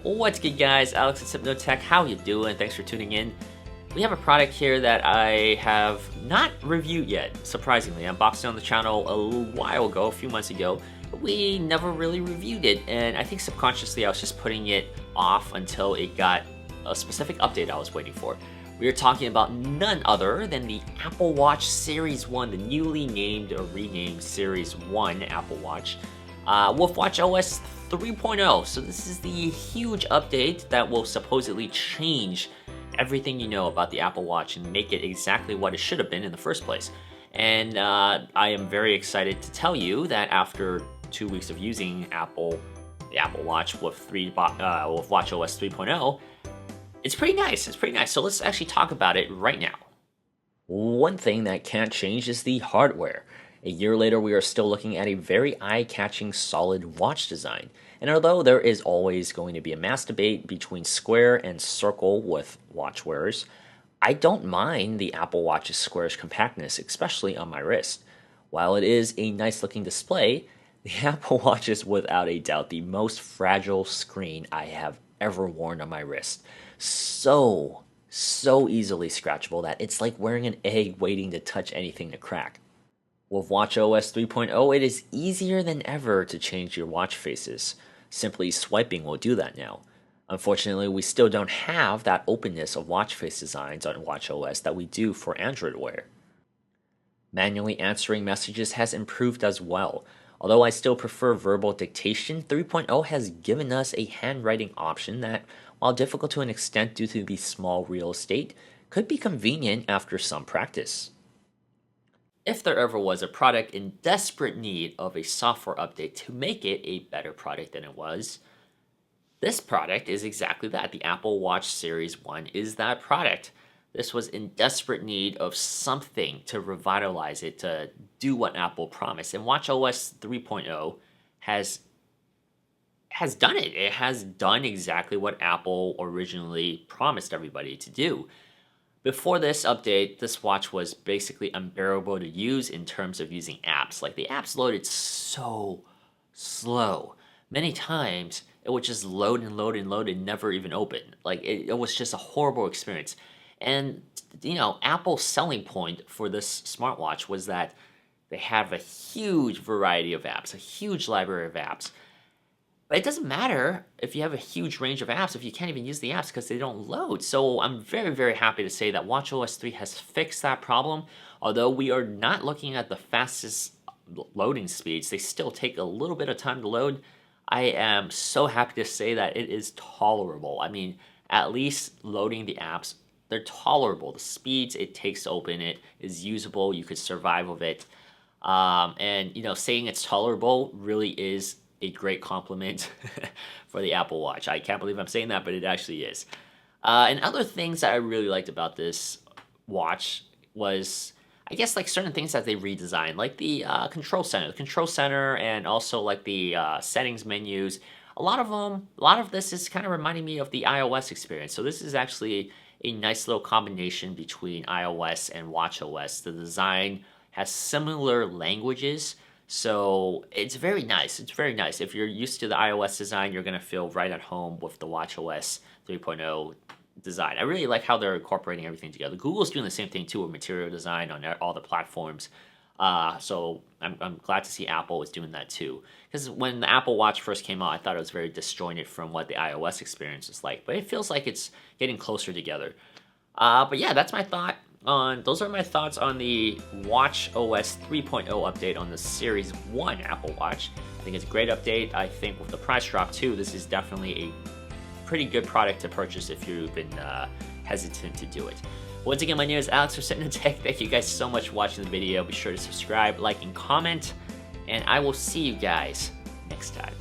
What's good, guys? Alex at Hypnotech. How you doing? Thanks for tuning in. We have a product here that I have not reviewed yet, surprisingly. I unboxed it on the channel a while ago, a few months ago, but we never really reviewed it, and I think subconsciously I was just putting it off until it got a specific update I was waiting for. We are talking about none other than the Apple Watch Series 1, the newly named or renamed Series 1 Apple Watch, with WatchOS 3.0. So this is the huge update that will supposedly change everything you know about the Apple Watch and make it exactly what it should have been in the first place. And I am very excited to tell you that after 2 weeks of using the Apple Watch with WatchOS 3.0, it's pretty nice. It's pretty nice. So let's actually talk about it right now. One thing that can't change is the hardware. A year later, we are still looking at a very eye-catching solid watch design. And although there is always going to be a mass debate between square and circle with watch wearers, I don't mind the Apple Watch's squarish compactness, especially on my wrist. While it is a nice-looking display, the Apple Watch is without a doubt the most fragile screen I have ever worn on my wrist. So easily scratchable that it's like wearing an egg waiting to touch anything to crack. With WatchOS 3.0, it is easier than ever to change your watch faces. Simply swiping will do that now. Unfortunately, we still don't have that openness of watch face designs on WatchOS that we do for Android Wear. Manually answering messages has improved as well. Although I still prefer verbal dictation, 3.0 has given us a handwriting option that, while difficult to an extent due to the small real estate, could be convenient after some practice. If there ever was a product in desperate need of a software update to make it a better product than it was, this product is exactly that. The Apple Watch Series 1 is that product. This was in desperate need of something to revitalize it, to do what Apple promised. And WatchOS 3.0 has done it. It has done exactly what Apple originally promised everybody to do. Before this update, this watch was basically unbearable to use in terms of using apps. Like, the apps loaded so slow. Many times, it would just load and load and load and never even open. Like, it was just a horrible experience. And, you know, Apple's selling point for this smartwatch was that they have a huge variety of apps, a huge library of apps. But it doesn't matter if you have a huge range of apps if you can't even use the apps because they don't load. So I'm very, very happy to say that WatchOS 3 has fixed that problem. Although we are not looking at the fastest loading speeds, they still take a little bit of time to load. I am so happy to say that it is tolerable. I mean, at least loading the apps, they're tolerable. The speeds it takes to open it is usable. You could survive with it. And, you know, saying it's tolerable really is a great compliment for the Apple Watch. I can't believe I'm saying that, but it actually is. And other things that I really liked about this watch was, I guess, like certain things that they redesigned, like the control center, and also like the settings menus. A lot of this is kind of reminding me of the iOS experience. So this is actually a nice little combination between iOS and WatchOS. The design has similar languages, so it's very nice. It's very nice. If you're used to the iOS design, you're going to feel right at home with the WatchOS 3.0 design. I really like how they're incorporating everything together. Google's doing the same thing too with material design on all the platforms. So I'm glad to see Apple is doing that too. Because when the Apple Watch first came out, I thought it was very disjointed from what the iOS experience is like. But it feels like it's getting closer together. But yeah, those are my thoughts on the WatchOS 3.0 update on the Series 1 Apple Watch. I think it's a great update. I think with the price drop too, this is definitely a pretty good product to purchase if you've been hesitant to do it. Once again, my name is Alex from Hypnotech. Thank you guys so much for watching the video. Be sure to subscribe, like, and comment, and I will see you guys next time.